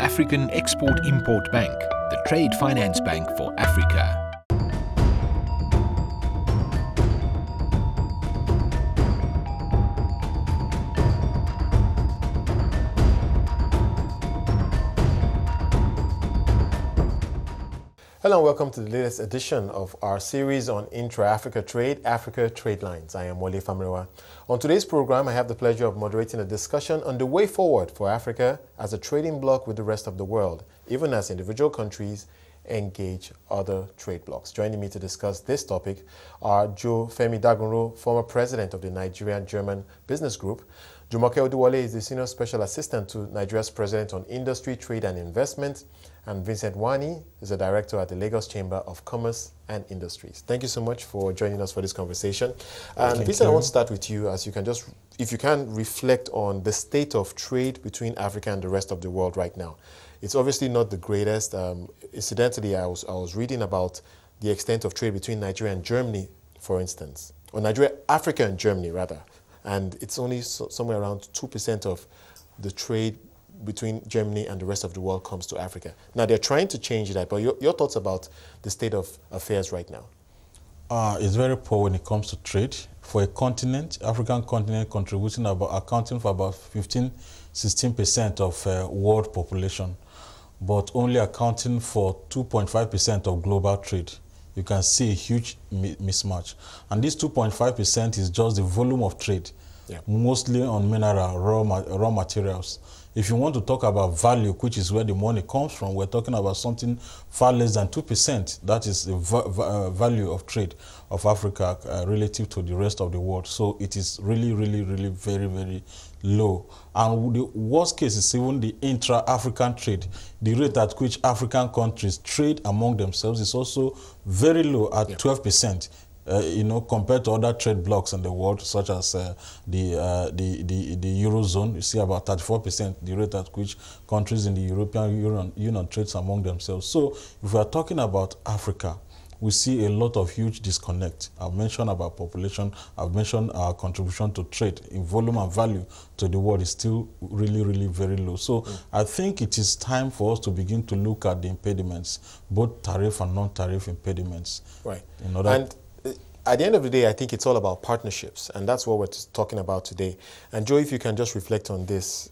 African Export-Import Bank, the trade finance bank for Africa. Hello and welcome to the latest edition of our series on intra-Africa trade, Africa Trade Lines. I am Wole Famirewa. On today's program, I have the pleasure of moderating a discussion on the way forward for Africa as a trading bloc with the rest of the world, even as individual countries engage other trade blocs. Joining me to discuss this topic are Joe Femi Dagunro, former president of the Nigerian-German Business Group. Jumoke Oduwole is the senior special assistant to Nigeria's president on industry, trade and investment. And Vincent Nwani is a director at the Lagos Chamber of Commerce and Industries. Thank you so much for joining us for this conversation. And Vincent, I want to start with you, as you can just, if you can, reflect on the state of trade between Africa and the rest of the world right now. It's obviously not the greatest. Incidentally, I was reading about the extent of trade between Nigeria and Germany, for instance, or Nigeria, Africa and Germany rather, and it's only somewhere around 2% of the trade between Germany and the rest of the world comes to Africa. Now, they're trying to change that, but your thoughts about the state of affairs right now? It's very poor when it comes to trade. For a continent, African continent accounting for about 15–16% of world population, but only accounting for 2.5% of global trade. You can see a huge mismatch. And this 2.5% is just the volume of trade, mostly on mineral, raw materials. If you want to talk about value, which is where the money comes from, we're talking about something far less than 2%. That is the value of trade of Africa relative to the rest of the world. So it is really, really, really very, very low. And the worst case is even the intra-African trade. The rate at which African countries trade among themselves is also very low at 12%. Compared to other trade blocs in the world, such as the Eurozone, you see about 34%, the rate at which countries in the European Union trades among themselves. So if we are talking about Africa, we see a lot of huge disconnect. I've mentioned about population, I've mentioned our contribution to trade in volume and value to the world is still really, really very low. So I think it is time for us to begin to look at the impediments, both tariff and non-tariff impediments. Right. At the end of the day, I think it's all about partnerships, and that's what we're talking about today. And Joe, if you can just reflect on this,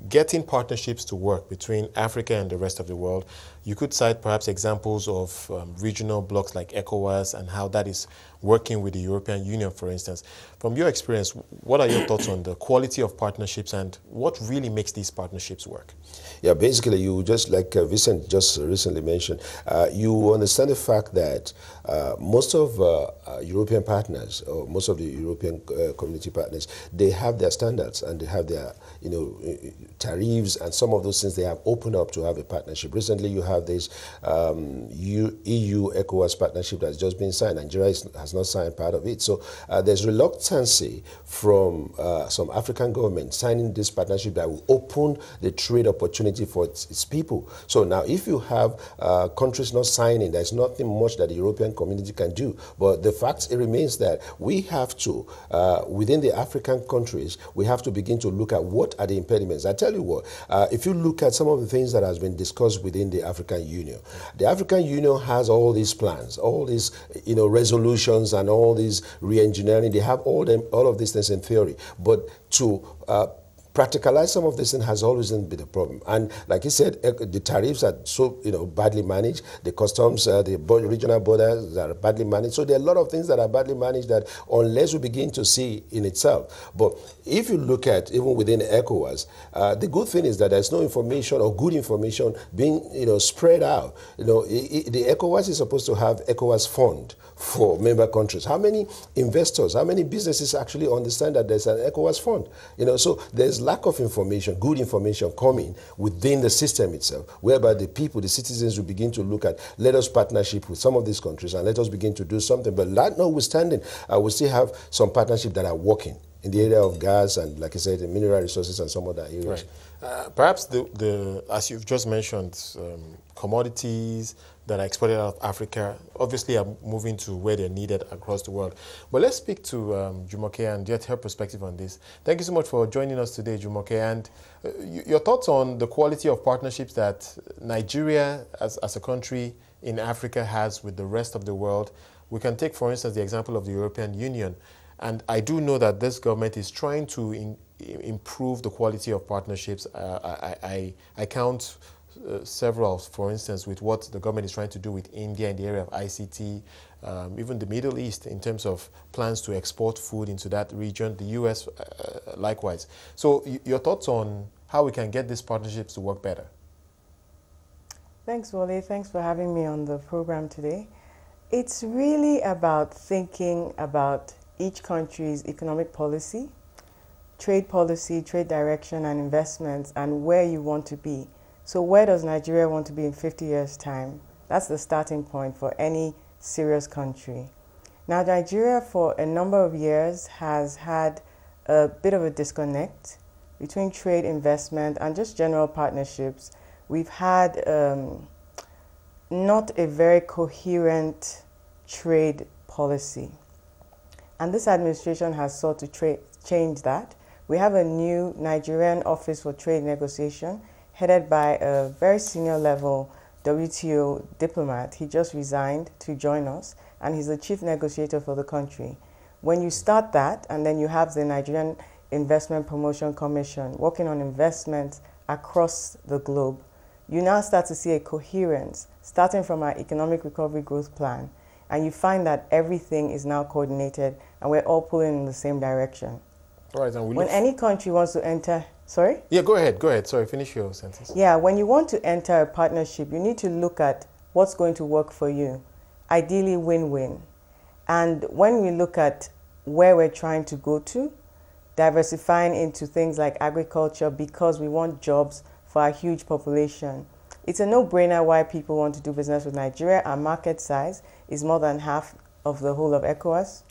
getting partnerships to work between Africa and the rest of the world, you could cite perhaps examples of regional blocs like ECOWAS and how that is working with the European Union, for instance. From your experience, what are your thoughts on the quality of partnerships and what really makes these partnerships work? Yeah, basically, you just like Vincent just recently mentioned, you understand the fact that most of European partners, or most of the European community partners, they have their standards and they have their, tariffs, and some of those things they have opened up to have a partnership. Recently, you have this EU-ECOWAS partnership that's just been signed. Nigeria has not signed part of it. So there's reluctancy from some African governments signing this partnership that will open the trade opportunity for its people. So now if you have countries not signing, there's nothing much that the European community can do. But the fact remains that we have to, within the African countries, we have to begin to look at what are the impediments. I tell you what, if you look at some of the things that has been discussed within the African Union, the African Union has all these plans, all these resolutions and all these re-engineering. They have all of these things in theory, but to practicalize some of this thing has always been a problem. And like you said, the tariffs are so badly managed. The customs, the regional borders are badly managed. So there are a lot of things that are badly managed that unless we begin to see in itself. But if you look at even within ECOWAS, the good thing is that there's no information or good information being spread out. The ECOWAS is supposed to have ECOWAS fund for member countries. How many investors, how many businesses actually understand that there's an ECOWAS fund? So there's lack of information, good information coming within the system itself, whereby the people, the citizens will begin to look at, let us partnership with some of these countries and let us begin to do something. But that notwithstanding, we still have some partnerships that are working. in the area of gas and, like I said, the mineral resources and some other areas. Right. Perhaps as you've just mentioned, commodities that are exported out of Africa obviously are moving to where they're needed across the world. But let's speak to Jumoke and get her perspective on this. Thank you so much for joining us today, Jumoke. And your thoughts on the quality of partnerships that Nigeria as a country in Africa has with the rest of the world. We can take, for instance, the example of the European Union. And I do know that this government is trying to improve the quality of partnerships. I count several, for instance, with what the government is trying to do with India in the area of ICT, even the Middle East in terms of plans to export food into that region, the US likewise. So your thoughts on how we can get these partnerships to work better? Thanks, Wale. Thanks for having me on the program today. It's really about thinking about each country's economic policy, trade direction and investments, and where you want to be. So where does Nigeria want to be in 50 years' time? That's the starting point for any serious country. Now, Nigeria for a number of years has had a bit of a disconnect between trade, investment, and just general partnerships. We've had not a very coherent trade policy. And this administration has sought to change that. We have a new Nigerian Office for Trade Negotiation headed by a very senior level WTO diplomat. He just resigned to join us, and he's the chief negotiator for the country. When you start that, and then you have the Nigerian Investment Promotion Commission working on investments across the globe, you now start to see a coherence starting from our economic recovery growth plan. And you find that everything is now coordinated and we're all pulling in the same direction. All right, and when any country wants to enter, sorry? Yeah, go ahead. Sorry, finish your sentence. Yeah, when you want to enter a partnership, you need to look at what's going to work for you. Ideally, win-win. And when we look at where we're trying to go to, diversifying into things like agriculture because we want jobs for our huge population. It's a no-brainer why people want to do business with Nigeria. Our market size is more than half of the whole of ECOWAS.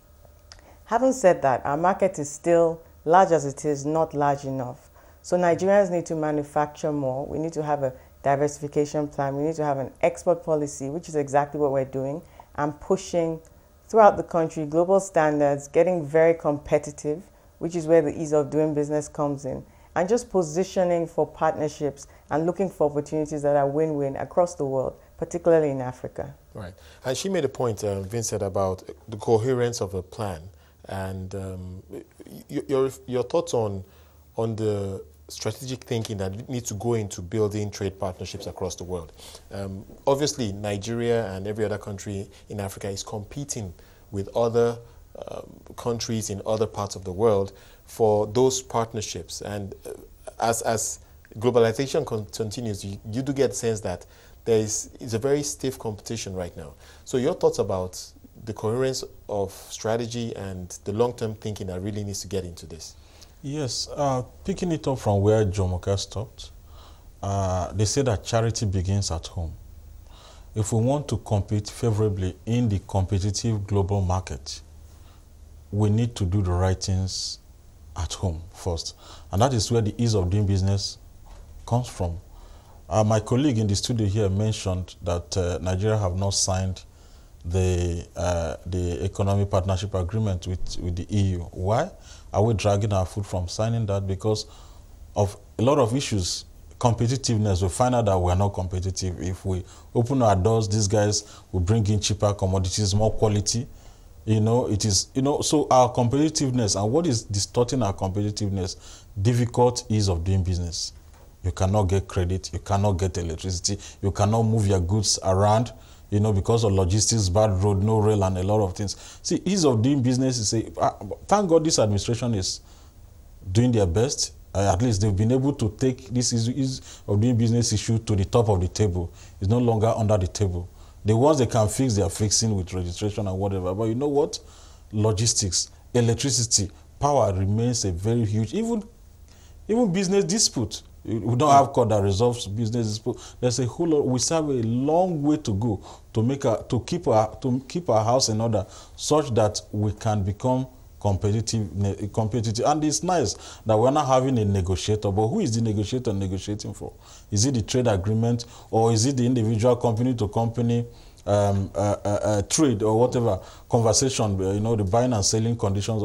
Having said that, our market is still, large as it is, not large enough. So Nigerians need to manufacture more. We need to have a diversification plan. We need to have an export policy, which is exactly what we're doing, and pushing throughout the country global standards, getting very competitive, which is where the ease of doing business comes in, and just positioning for partnerships and looking for opportunities that are win-win across the world, particularly in Africa. Right. And she made a point, Vincent, about the coherence of a plan. And your thoughts on the strategic thinking that needs to go into building trade partnerships across the world. Obviously, Nigeria and every other country in Africa is competing with other countries in other parts of the world for those partnerships. And as globalization continues, you do get the sense that it's a very stiff competition right now. So your thoughts about the coherence of strategy and the long-term thinking that really needs to get into this? Yes, picking it up from where Jumoke stopped, they say that charity begins at home. If we want to compete favorably in the competitive global market, we need to do the right things at home first. And that is where the ease of doing business comes from. My colleague in the studio here mentioned that Nigeria have not signed the economic partnership agreement with the EU. Why are we dragging our foot from signing that? Because of a lot of issues. Competitiveness, we find out that we are not competitive. If we open our doors, these guys will bring in cheaper commodities, more quality. So our competitiveness, and what is distorting our competitiveness? Difficult ease of doing business. You cannot get credit, you cannot get electricity, you cannot move your goods around, because of logistics, bad road, no rail, and a lot of things. See, ease of doing business is thank God this administration is doing their best. At least they've been able to take this ease of doing business issue to the top of the table. It's no longer under the table. The ones they can fix, they are fixing with registration and whatever. But you know what? Logistics, electricity, power remains a very huge, even business dispute. We don't have court that resolves business dispute. There's a whole lot. We still have a long way to go to keep our house in order, such that we can become competitive. And it's nice that we're not having a negotiator, but who is the negotiator negotiating for? Is it the trade agreement, or is it the individual company to company trade or whatever conversation, the buying and selling conditions?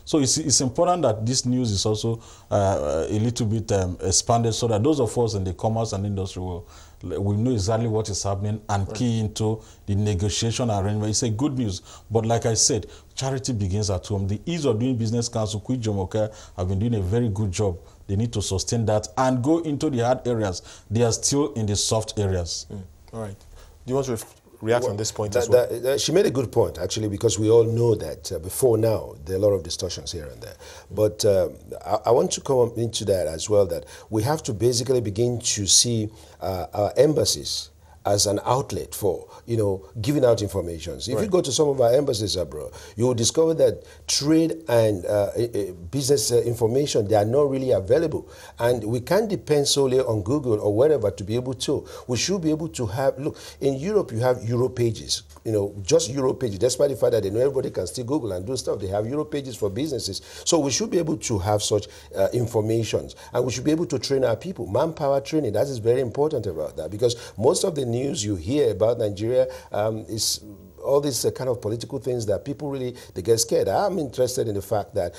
So it's important that this news is also a little bit expanded, so that those of us in the commerce and industry will know exactly what is happening and key into the negotiation arrangement. It's a good news, but like I said, charity begins at home. The Ease of Doing Business Council, Queen Jumoke, have been doing a very good job. They need to sustain that and go into the hard areas. They are still in the soft areas. All right. Do you want to react on this point as well? She made a good point, actually, because we all know that before now, there are a lot of distortions here and there. But I want to come into that as well, that we have to basically begin to see our embassies as an outlet for, giving out information. So if you go to some of our embassies abroad, you will discover that trade and business information, they are not really available. And we can't depend solely on Google or wherever to be able to. We should be able to have, look, in Europe, you have Euro pages, just Euro pages, despite the fact that they know everybody can still Google and do stuff. They have Euro pages for businesses. So we should be able to have such information. And we should be able to train our people. Manpower training, that is very important about that, because most of the news you hear about Nigeria is all these kind of political things that people really, they get scared. I'm interested in the fact that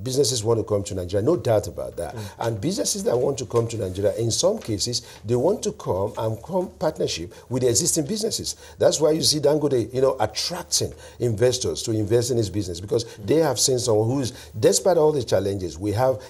businesses want to come to Nigeria, no doubt about that. And businesses that want to come to Nigeria, in some cases, they want to come and come partnership with the existing businesses. That's why you see Dangote, attracting investors to invest in his business, because they have seen someone who is, despite all the challenges, we have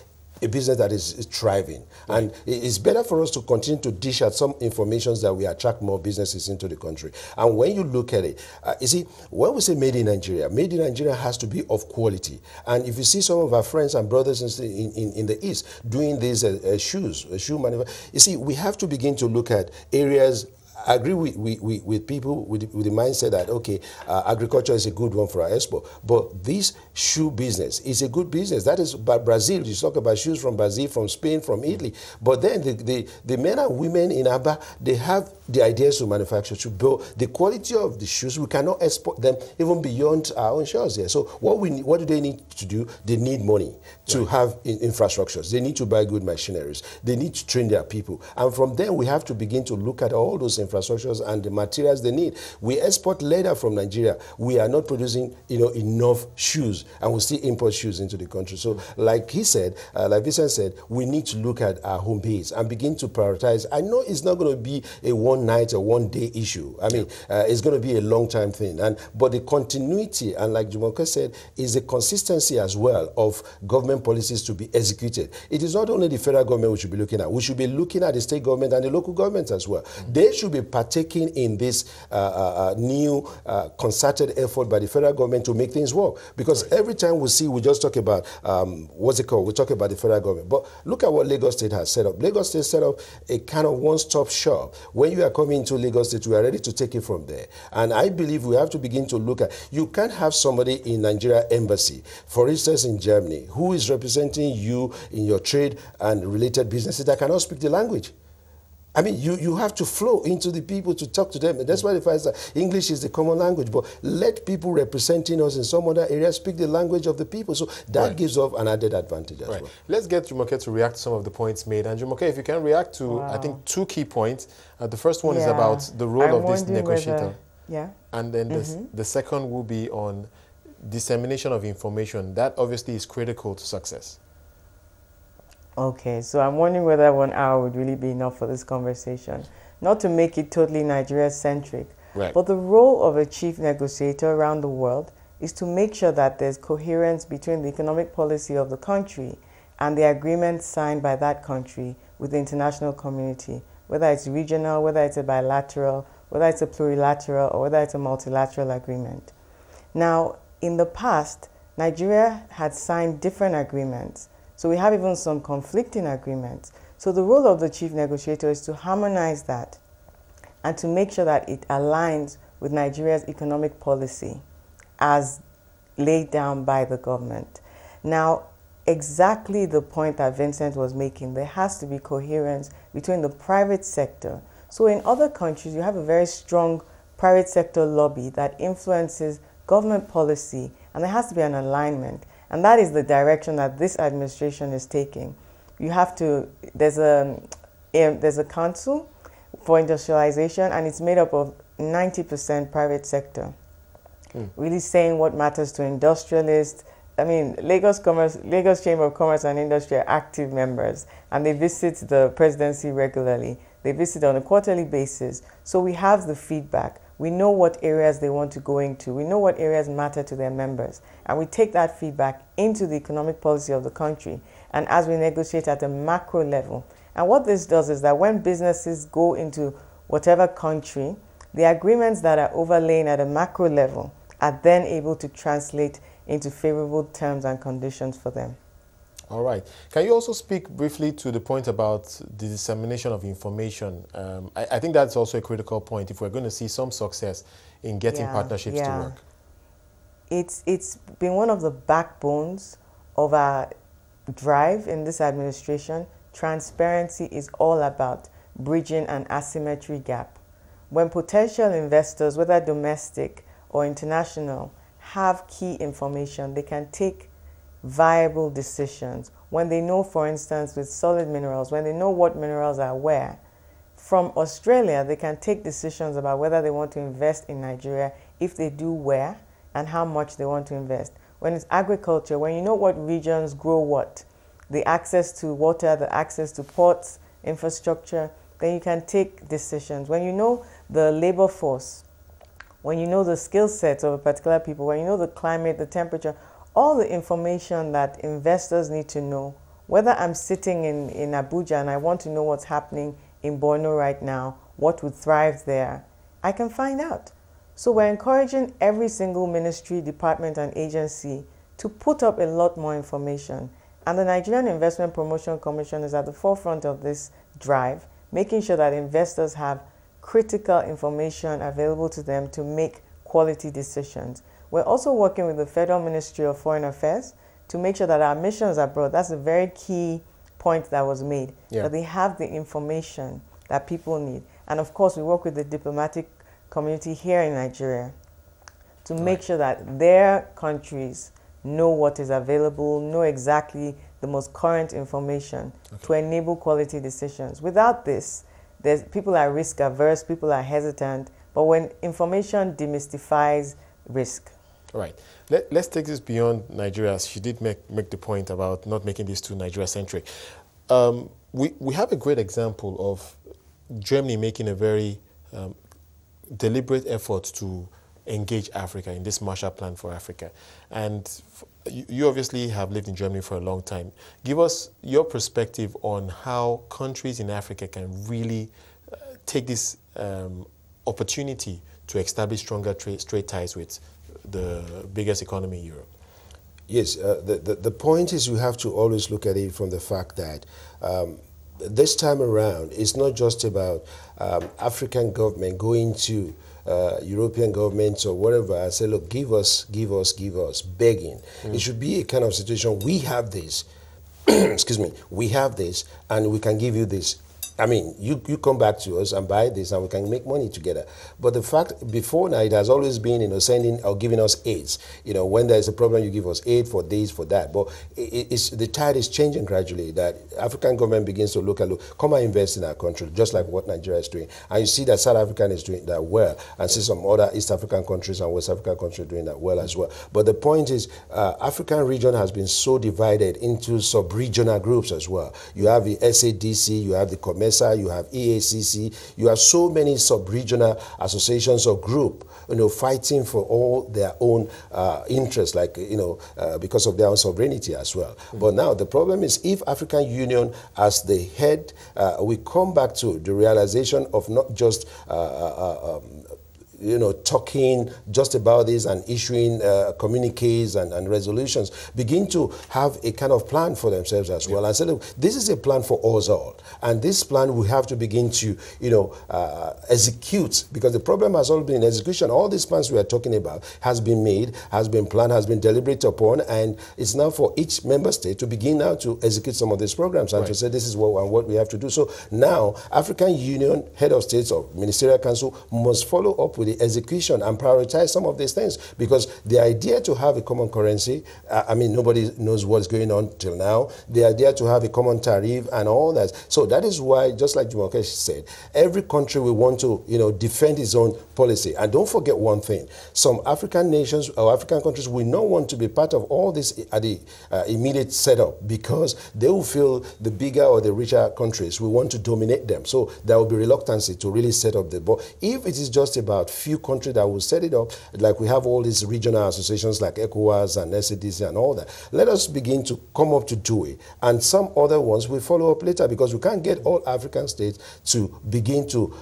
a business that is thriving. And it's better for us to continue to dish out some information that we attract more businesses into the country. And when you look at it, you see, when we say made in Nigeria has to be of quality. And if you see some of our friends and brothers in the East doing these shoe manufacturing, you see, we have to begin to look at areas. I agree with people with the mindset that, okay, agriculture is a good one for our export, but this shoe business is a good business. That is Brazil. You talk about shoes from Brazil, from Spain, from Italy. But then the men and women in Aba, they have the ideas to manufacture, to build the quality of the shoes. We cannot export them even beyond our own shores here. So what do they need to do? They need money to have infrastructures. They need to buy good machineries. They need to train their people. And from there, we have to begin to look at all those infrastructures and the materials they need. We export leather from Nigeria. We are not producing enough shoes, and we still import shoes into the country. So like he said, like Vincent said, we need to look at our home base and begin to prioritize. I know it's not going to be a one night or one day issue. I mean, it's going to be a long time thing. But the continuity, and like Jumoke said, is the consistency as well of government policies to be executed. It is not only the federal government we should be looking at. We should be looking at the state government and the local governments as well. They should be partaking in this new concerted effort by the federal government to make things work. Because every time we just talk about, what's it called? We talk about the federal government. But look at what Lagos State has set up. Lagos State set up a kind of one-stop shop. When you are coming into Lagos State, we are ready to take it from there. And I believe we have to begin to look at, you can't have somebody in Nigeria embassy, for instance in Germany, who is representing you in your trade and related businesses that cannot speak the language. I mean, you have to flow into the people to talk to them. And that's why the fact that English is the common language. But let people representing us in some other areas speak the language of the people. So that gives us an added advantage as well. Let's get Jumoke to react to some of the points made. And Jumoke, if you can react to, I think, two key points. The first one is about the role of this negotiator. And then the second will be on dissemination of information. That obviously is critical to success. Okay, so I'm wondering whether 1 hour would really be enough for this conversation. Not to make it totally Nigeria-centric, but the role of a chief negotiator around the world is to make sure that there's coherence between the economic policy of the country and the agreements signed by that country with the international community, whether it's regional, whether it's a bilateral, whether it's a plurilateral, or whether it's a multilateral agreement. Now, in the past, Nigeria had signed different agreements. So we have even some conflicting agreements. So the role of the chief negotiator is to harmonize that and to make sure that it aligns with Nigeria's economic policy as laid down by the government. Now, exactly the point that Vincent was making, there has to be coherence between the private sector. So in other countries, you have a very strong private sector lobby that influences government policy And there has to be an alignment. And that is the direction that this administration is taking. You have to, there's a council for industrialization, and it's made up of 90% private sector. Really saying what matters to industrialists. I mean, Lagos Chamber of Commerce and Industry are active members, and they visit the presidency regularly. They visit on a quarterly basis. So we have the feedback. We know what areas they want to go into. We know what areas matter to their members. And we take that feedback into the economic policy of the country. And as we negotiate at a macro level. And what this does is that when businesses go into whatever country, the agreements that are overlaying at a macro level are then able to translate into favorable terms and conditions for them. All right. Can you also speak briefly to the point about the dissemination of information? I think that's also a critical point if we're going to see some success in getting partnerships to work. It's been one of the backbones of our drive in this administration. Transparency is all about bridging an asymmetry gap. When potential investors, whether domestic or international, have key information, they can take viable decisions. When they know, for instance, with solid minerals, when they know what minerals are where, from Australia, they can take decisions about whether they want to invest in Nigeria, if they do where, and how much they want to invest. When it's agriculture, when you know what regions grow what, the access to water, the access to ports, infrastructure, then you can take decisions. When you know the labor force, when you know the skill sets of a particular people, when you know the climate, the temperature, all the information that investors need to know, whether I'm sitting in Abuja and I want to know what's happening in Borno right now, what would thrive there, I can find out. So we're encouraging every single ministry, department, and agency to put up a lot more information. And the Nigerian Investment Promotion Commission is at the forefront of this drive, making sure that investors have critical information available to them to make quality decisions. We're also working with the Federal Ministry of Foreign Affairs to make sure that our missions abroad, that's a very key point that was made, that they have the information that people need. And of course, we work with the diplomatic community here in Nigeria to make sure that their countries know what is available, know exactly the most current information to enable quality decisions. Without this, people are risk averse, people are hesitant, but when information demystifies risk. Right. Let's take this beyond Nigeria. She did make the point about not making this too Nigeria-centric. We have a great example of Germany making a very deliberate effort to engage Africa in this Marshall Plan for Africa. And you obviously have lived in Germany for a long time. Give us your perspective on how countries in Africa can really take this opportunity to establish stronger trade ties with the biggest economy in Europe. Yes, the point is you have to always look at it from the fact that this time around, it's not just about African government going to European governments or whatever and say, look, give us, begging. It should be a kind of situation, we have this, excuse me, we have this and we can give you this. I mean, you come back to us and buy this and we can make money together. But the fact, before now, it has always been, sending or giving us aids. When there's a problem, you give us aid for this, for that. But the tide is changing gradually, that African government begins to look, come and invest in our country, just like what Nigeria is doing. And you see that South Africa is doing that well, and see some other East African countries and West African countries doing that well as well. But the point is, African region has been so divided into sub-regional groups as well. You have the SADC, you have the COMESA, you have EACC, you have so many sub-regional associations or group, fighting for all their own interests, like, because of their own sovereignty as well. But now the problem is, if African Union as the head, we come back to the realization of not just talking just about this and issuing communiques and resolutions, begin to have a kind of plan for themselves as well. And say, look, this is a plan for us all. And this plan we have to begin to, execute, because the problem has always been in execution. All these plans we are talking about has been made, has been planned, has been deliberated upon, and it's now for each member state to begin now to execute some of these programs and to say this is what we have to do. So now, African Union, head of states or ministerial council must follow up with the the execution and prioritize some of these things. Because the idea to have a common currency, I mean, nobody knows what's going on till now. The idea to have a common tariff and all that. So that is why, just like Jumoke said, every country will want to, defend its own policy. And don't forget one thing. Some African nations or African countries will not want to be part of all this at the immediate setup, because they will feel the bigger or the richer countries will want to dominate them. So there will be reluctancy to really set up the board. If it is just about few countries that will set it up, like we have all these regional associations like ECOWAS and SADC and all that, let us begin to come up to do it. And some other ones will follow up later, because we can't get all African states to begin to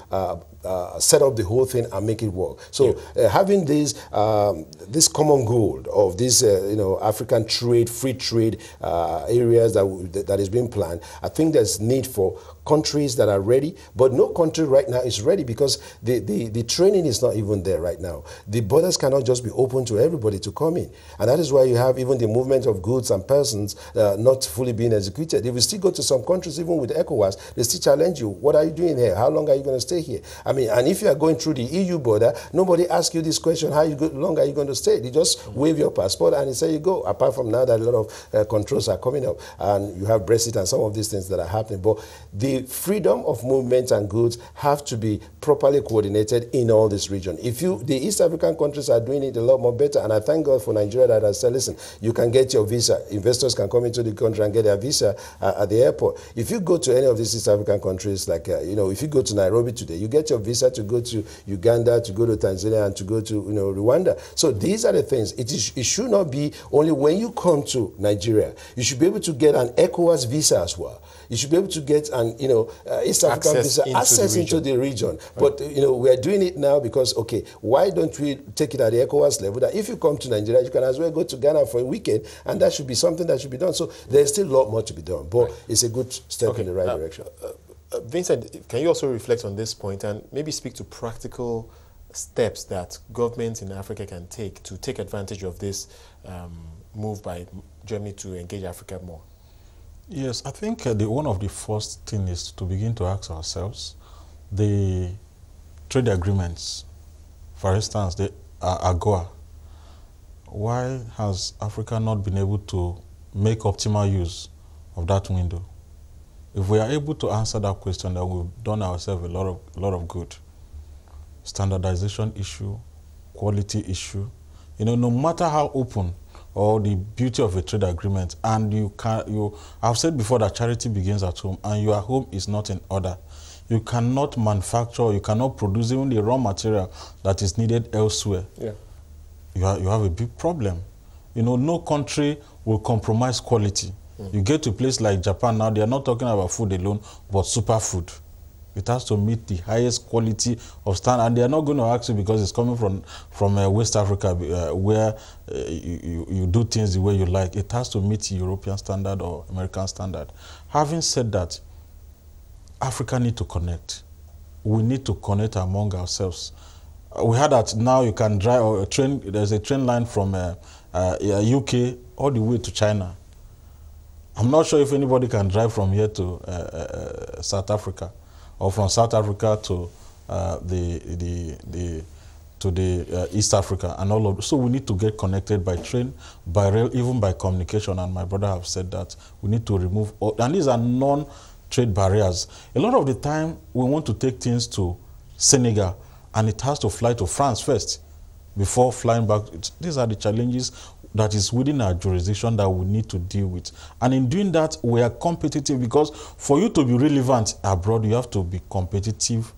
set up the whole thing and make it work. So having this common goal of this African trade, free trade areas that is being planned, I think there's need for countries that are ready, but no country right now is ready, because the training is not even there right now. The borders cannot just be open to everybody to come in, and that is why you have even the movement of goods and persons not fully being executed. If you still go to some countries, even with ECOWAS, they still challenge you. What are you doing here? How long are you going to stay here? I mean, and if you are going through the EU border, nobody asks you this question, how long are you going to stay? They just wave your passport and they say you go. Apart from now that a lot of controls are coming up, and you have Brexit and some of these things that are happening. But the freedom of movement and goods have to be properly coordinated in all this region. The East African countries are doing it a lot more better, and I thank God for Nigeria that has said, listen, you can get your visa. Investors can come into the country and get their visa at the airport. If you go to any of these East African countries, like, if you go to Nairobi today, you get your visa to go to Uganda, to go to Tanzania, and to go to, Rwanda. So these are the things. It should not be only when you come to Nigeria. You should be able to get an ECOWAS visa as well. You should be able to get an, East African visa access into the region. Right. But, we are doing it now because, okay, why don't we take it at the ECOWAS level, that if you come to Nigeria, you can as well go to Ghana for a weekend, and that should be something that should be done. So there's still a lot more to be done, but it's a good step in the right direction. Vincent, can you also reflect on this point and maybe speak to practical steps that governments in Africa can take to take advantage of this move by Germany to engage Africa more? Yes, I think one of the first things is to begin to ask ourselves, the trade agreements, for instance, the AGOA, why has Africa not been able to make optimal use of that window? If we are able to answer that question, then we've done ourselves a lot of good. Standardization issue, quality issue, no matter how open or the beauty of a trade agreement, and I've said before that charity begins at home, and your home is not in order. You cannot manufacture, you cannot produce even the raw material that is needed elsewhere. Yeah. You have a big problem. No country will compromise quality. You get to a place like Japan now, they are not talking about food alone, but superfood. It has to meet the highest quality of standard, and they are not going to ask you because it's coming from West Africa, where you do things the way you like. It has to meet European standard or American standard. Having said that, Africa need to connect. We need to connect among ourselves. We heard that now you can drive a train. There's a train line from UK all the way to China. I'm not sure if anybody can drive from here to South Africa, or from South Africa to East Africa and all of. So we need to get connected by train, by rail, even by communication. And my brother have said that we need to remove all, and these are non-trade barriers. A lot of the time we want to take things to Senegal, and it has to fly to France first before flying back. These are the challenges that is within our jurisdiction that we need to deal with. And in doing that, we are competitive, because for you to be relevant abroad, you have to be competitive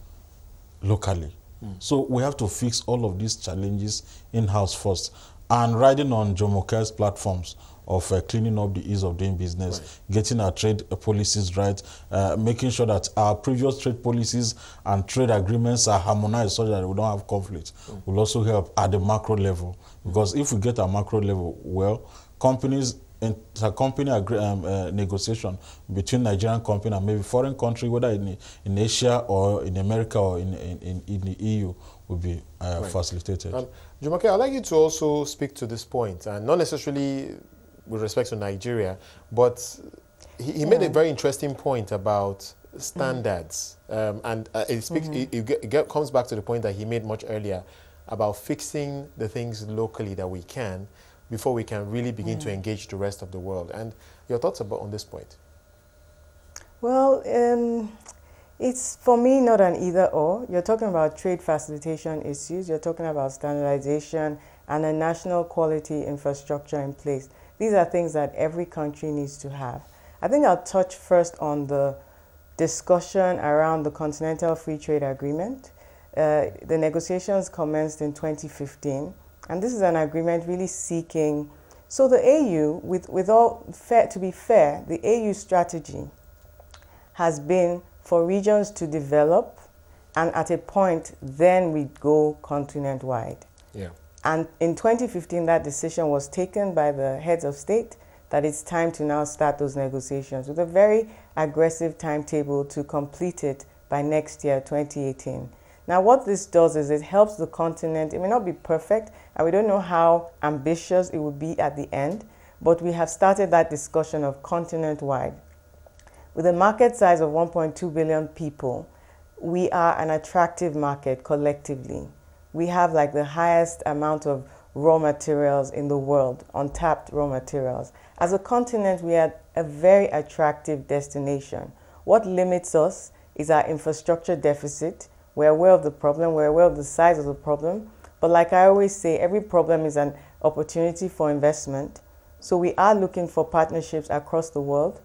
locally. So we have to fix all of these challenges in-house first. And riding on Jumoke's platforms of cleaning up the ease of doing business, getting our trade policies right, making sure that our previous trade policies and trade agreements are harmonized so that we don't have conflict, will also help at the macro level. Because if we get a macro level, well, companies, intercompany negotiation between Nigerian company and maybe foreign country, whether in Asia or in America or in the EU, will be facilitated. Jumoke, I'd like you to also speak to this point, and not necessarily with respect to Nigeria, but he made a very interesting point about standards, and it comes back to the point that he made much earlier about fixing the things locally that we can before we can really begin to engage the rest of the world. And your thoughts on this point? Well, it's, for me, not an either or. You're talking about trade facilitation issues, you're talking about standardization and a national quality infrastructure in place. These are things that every country needs to have. I think I'll touch first on the discussion around the Continental Free Trade Agreement. The negotiations commenced in 2015, and this is an agreement really seeking, so the AU, to be fair, the AU strategy has been for regions to develop, and at a point, then we go continent-wide. Yeah. And in 2015, that decision was taken by the heads of state that it's time to now start those negotiations with a very aggressive timetable to complete it by next year, 2018. Now, what this does is it helps the continent. It may not be perfect, and we don't know how ambitious it will be at the end, but we have started that discussion of continent-wide. With a market size of 1.2 billion people, we are an attractive market collectively. We have like the highest amount of raw materials in the world, untapped raw materials. As a continent, we are a very attractive destination. What limits us is our infrastructure deficit. We're aware of the problem, we're aware of the size of the problem, but like I always say, every problem is an opportunity for investment. So we are looking for partnerships across the world.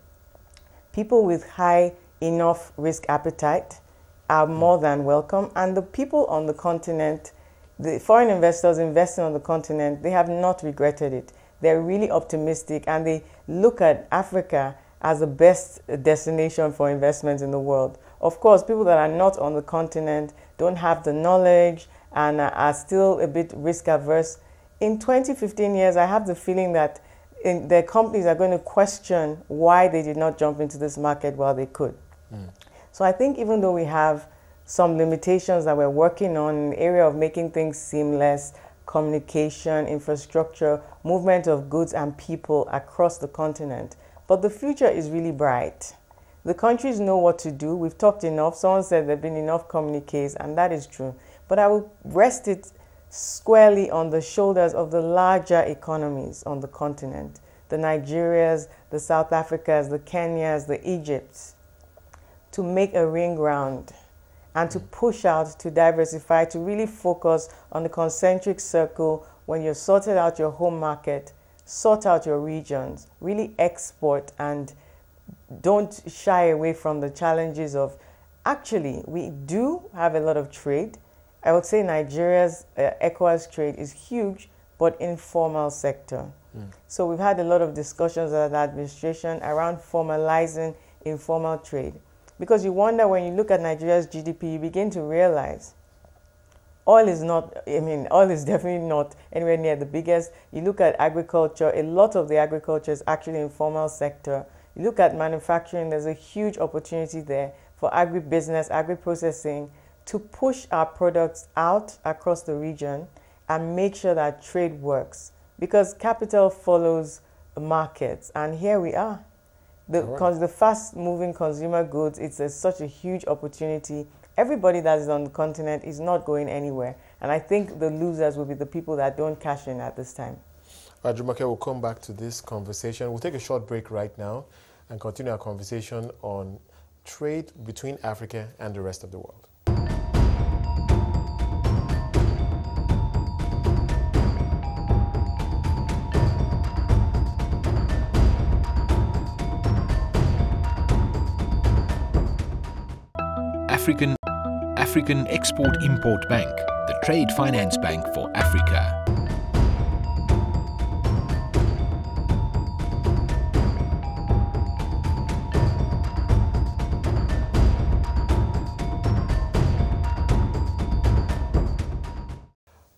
People with high enough risk appetite are more than welcome, and the people on the continent, the foreign investors investing on the continent, they have not regretted it. They're really optimistic, and they look at Africa as the best destination for investment in the world. Of course, people that are not on the continent don't have the knowledge and are still a bit risk averse. In 20-15 years, I have the feeling that their companies are going to question why they did not jump into this market while they could. So I think even though we have some limitations that we're working on in the area of making things seamless, communication, infrastructure, movement of goods and people across the continent, but the future is really bright. The countries know what to do. We've talked enough. Someone said there have been enough communiques, and that is true. But I will rest it squarely on the shoulders of the larger economies on the continent, the Nigerias, the South Africas, the Kenyas, the Egypts, to make a ring round and to push out, to diversify, to really focus on the concentric circle. When you've sorted out your home market, sort out your regions, really export, and don't shy away from the challenges of, actually, we do have a lot of trade. I would say Nigeria's ECOWAS trade is huge, but informal sector. So we've had a lot of discussions at the administration around formalizing informal trade. Because you wonder, when you look at Nigeria's GDP, you begin to realize oil is not, oil is definitely not anywhere near the biggest. You look at agriculture, a lot of the agriculture is actually informal sector. You look at manufacturing, there's a huge opportunity there for agribusiness, agri-processing, to push our products out across the region and make sure that trade works. Because capital follows the markets, and here we are. The fast-moving consumer goods, it's such a huge opportunity. Everybody that is on the continent is not going anywhere. And I think the losers will be the people that don't cash in at this time. Jumoke, we'll come back to this conversation. We'll take a short break right now and continue our conversation on trade between Africa and the rest of the world. African Export-Import Bank, the trade finance bank for Africa.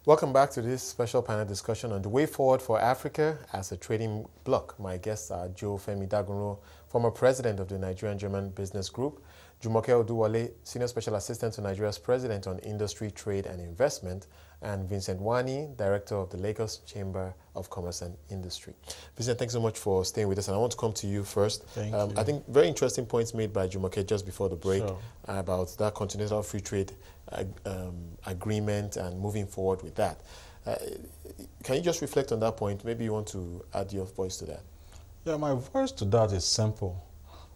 Welcome back to this special panel discussion on the way forward for Africa as a trading bloc. My guests are Joe Femi Dagunro, former president of the Nigerian-German Business Group, Jumoke Oduwole, Senior Special Assistant to Nigeria's President on Industry, Trade and Investment, and Vincent Nwani, Director of the Lagos Chamber of Commerce and Industry. Vincent, thanks so much for staying with us, and I want to come to you first. Thank you. I think very interesting points made by Jumoke just before the break about that continental free trade agreement and moving forward with that. Can you just reflect on that point? Maybe you want to add your voice to that. Yeah, my voice to that is simple.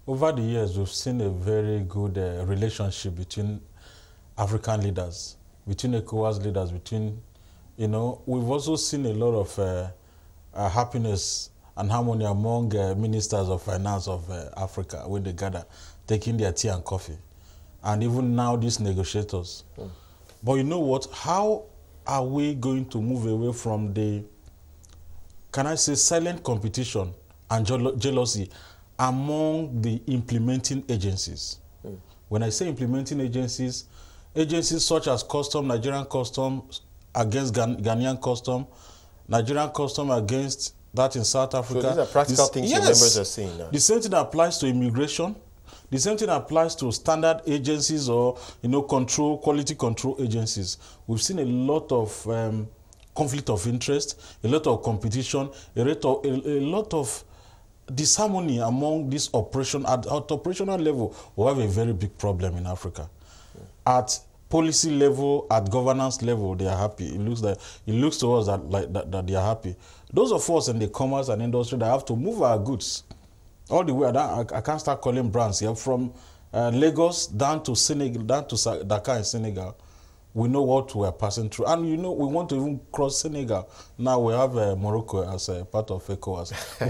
Over the years, we've seen a very good relationship between African leaders, between ECOWAS leaders, we've also seen a lot of happiness and harmony among ministers of finance of Africa when they gather, taking their tea and coffee. And even now, these negotiators. But you know what? How are we going to move away from the, can I say, silent competition and jealousy among the implementing agencies? When I say implementing agencies, agencies such as custom, Nigerian custom against Ghanaian custom, Nigerian custom against that in South Africa. So these are practical things your members are seeing now. The same thing applies to immigration. The same thing applies to standard agencies or quality control agencies. We've seen a lot of conflict of interest, a lot of competition, a lot of disharmony among this operation. At operational level, we have a very big problem in Africa. At policy level, at governance level, they are happy. It looks to us that they are happy. Those of us in the commerce and industry that have to move our goods all the way, I can't start calling brands here, from Lagos down to Senegal, down to Dakar in Senegal. We know what we are passing through. And we want to even cross Senegal. Now we have Morocco as a part of ECOWAS.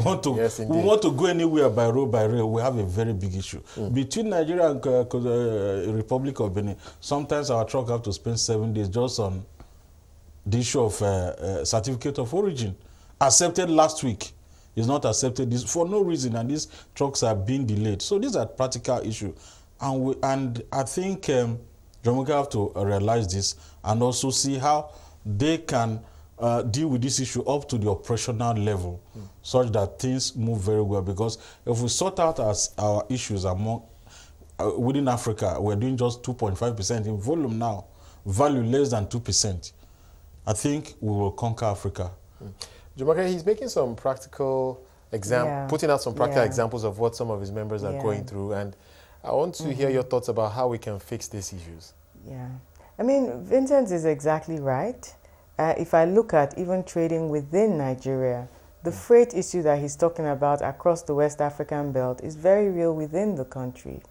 We want to go anywhere by road, by rail. We have a very big issue. Between Nigeria and Republic of Benin, sometimes our truck have to spend 7 days just on the issue of certificate of origin. Accepted last week. Is not accepted this for no reason, and these trucks are being delayed. So these are practical issues. And I think Jomoke have to realize this and also see how they can deal with this issue up to the operational level, such that things move very well. Because if we sort out our issues among within Africa, we're doing just 2.5% in volume now, value less than 2%. I think we will conquer Africa. Jumoke, he's making some practical putting out some practical examples of what some of his members are going through, and I want to hear your thoughts about how we can fix these issues. Yeah, I mean, Vincent is exactly right. If I look at even trading within Nigeria, the freight issue that he's talking about across the West African belt is very real within the country.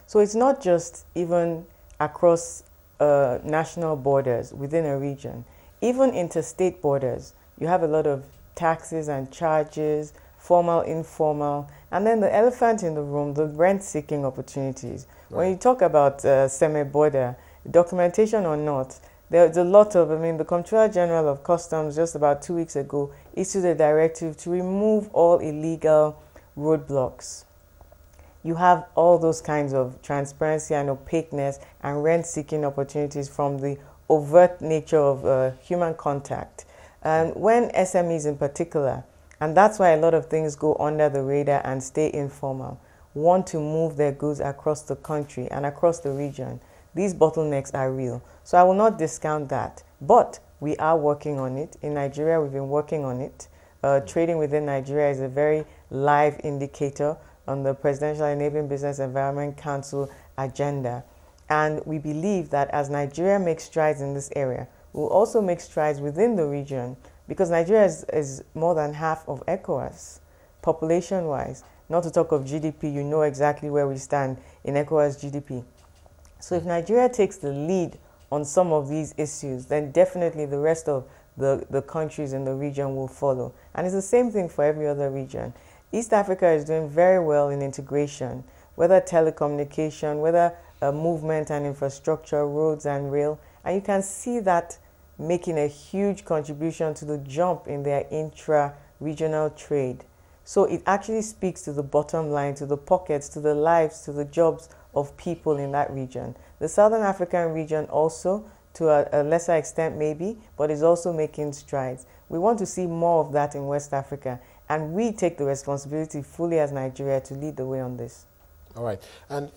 So it's not just even across national borders within a region, even interstate borders. You have a lot of taxes and charges, formal, informal, and then the elephant in the room, the rent-seeking opportunities. When you talk about semi-border, documentation or not, there's a lot of, the Comptroller General of Customs just about 2 weeks ago issued a directive to remove all illegal roadblocks. You have all those kinds of transparency and opaqueness and rent-seeking opportunities from the overt nature of human contact. And when SMEs in particular, and that's why a lot of things go under the radar and stay informal, want to move their goods across the country and across the region, these bottlenecks are real. So I will not discount that. But we are working on it. In Nigeria, we've been working on it. Trading within Nigeria is a very live indicator on the Presidential Enabling Business Environment Council agenda. And we believe that as Nigeria makes strides in this area, we'll also make strides within the region, because Nigeria is more than half of ECOWAS, population-wise. Not to talk of GDP, you know exactly where we stand in ECOWAS GDP. So if Nigeria takes the lead on some of these issues, then definitely the rest of the countries in the region will follow. And it's the same thing for every other region. East Africa is doing very well in integration, whether telecommunication, whether movement and infrastructure, roads and rail. And you can see that making a huge contribution to the jump in their intra-regional trade. So it actually speaks to the bottom line, to the pockets, to the lives, to the jobs of people in that region. The Southern African region also, to a lesser extent maybe, but is also making strides. We want to see more of that in West Africa, and we take the responsibility fully as Nigeria to lead the way on this. All right. And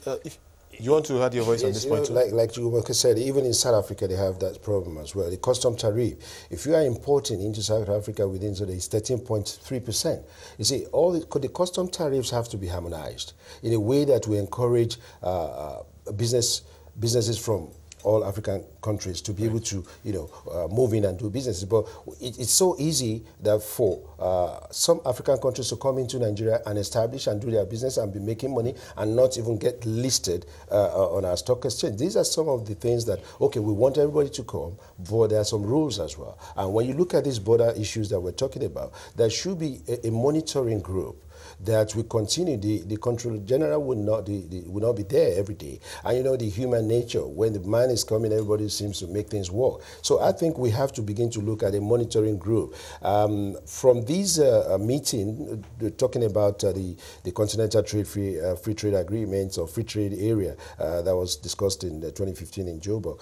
You want to add your voice on this point too? Like Jumoke said, even in South Africa they have that problem as well. The custom tariff, if you are importing into South Africa within so it's 13.3%. You see, the custom tariffs have to be harmonized in a way that will encourage businesses from all African countries to be able to, move in and do business. But it's so easy that for some African countries to come into Nigeria and establish and do their business and be making money and not even get listed on our stock exchange. These are some of the things that, okay, we want everybody to come, but there are some rules as well. And when you look at these border issues that we're talking about, there should be a monitoring group that we continue. The Controller General will not be there every day. And the human nature, when the man is coming, everybody seems to make things work. So I think we have to begin to look at a monitoring group. From this meeting, talking about the Continental Free Trade Agreements or Free Trade Area that was discussed in 2015 in Joburg,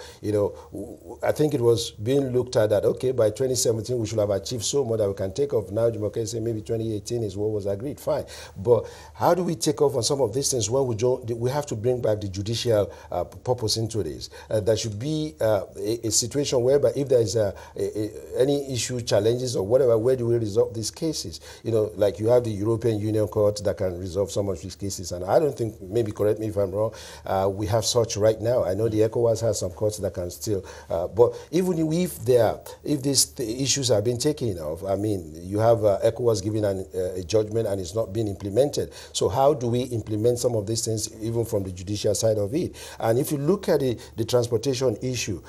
I think it was being looked at that, okay, by 2017 we should have achieved so much that we can take off. Now Jumoke say maybe 2018 is what was agreed. Fine. But how do we take off on some of these things when we have to bring back the judicial purpose into this? There should be a situation whereby if there is any issue, challenges or whatever, where do we resolve these cases? Like you have the European Union Court that can resolve some of these cases. And I don't think, maybe correct me if I'm wrong, we have such right now. I know the ECOWAS has some courts that can still, but even if these issues are being taken off, I mean, you have ECOWAS giving a judgment and it's not being implemented. So how do we implement some of these things even from the judicial side of it? And if you look at the transportation issue,